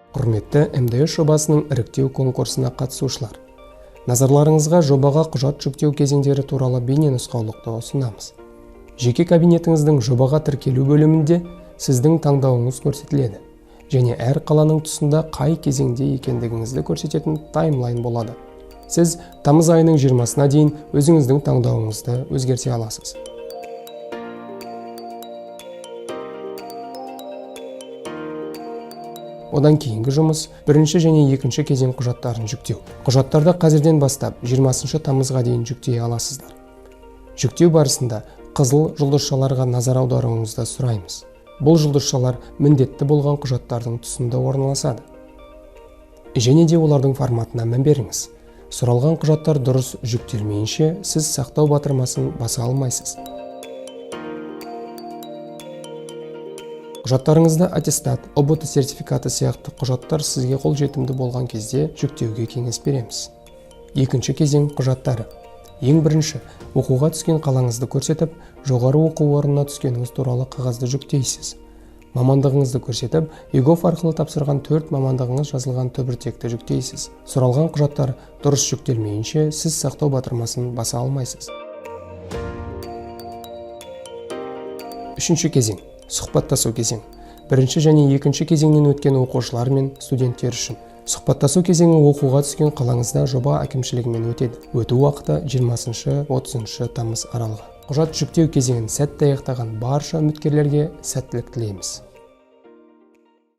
Құрметті МДС жобасының іріктеу конкурсына қатысушылар, назарларыңызға жобаға құжат жүктеу кезеңдері туралы бейненұсқаулықты ұсынамыз. Жеке кабинетіңіздің жобаға тіркелу бөлімінде сіздің таңдауыңыз көрсетіледі және әр қаланың тұсында қай кезеңде екендігіңізді көрсететін таймлайн болады. Сіз тамыз айының 20-сына дейін өзіңіздің таңдауыңызды өзгерте аласыз. Одан кейінгі жұмыс бірінші және екінші кезең құжаттарын жүктеу. Құжаттарды қазірден бастап 20 тамызға дейін жүктей аласыздар. Жүктеу барысында қызыл жұлдызшаларға назар аударуыңызды сұраймыз. Бұл жұлдызшалар міндетті болған құжаттардың тұсында орналасады. Және де олардың форматына мән беріңіз. Сұралған құжаттар дұрыс жүктелмейінше, сіз сақтау батырмасын баса алмайсыз. Құжаттарыңызда аттестат, ОБТ сертификаты сияқты құжаттар сізге қолжетімді болған кезде жүктеуге кеңес береміз. Екінші кезең құжаттары. Ең бірінші, оқуға түскен қалаңызды көрсетіп, жоғары оқу орнына түскеніңіз туралы қағазды жүктейсіз. Мамандығыңызды көрсетіп, ЕГОФ арқылы тапсырған 4 мамандығыңыз жазылған түбіртекті жүктейсіз. Сұралған құжаттар дұрыс жүктелмейінше, сіз сақтау батырмасын баса алмайсыз. Үшінші кезең. Сұхбаттасу кезең. Бірінші және екінші кезеңнен өткен оқушылар мен студенттер үшін. Сұхбаттасу кезеңі оқуға түскен қалаңызда жоба әкімшілігімен өтеді. Өту уақыты 20-30 тамыз аралығы. Құжат жүктеу кезеңін сәтті аяқтаған барша үміткерлерге сәттілік тілейміз.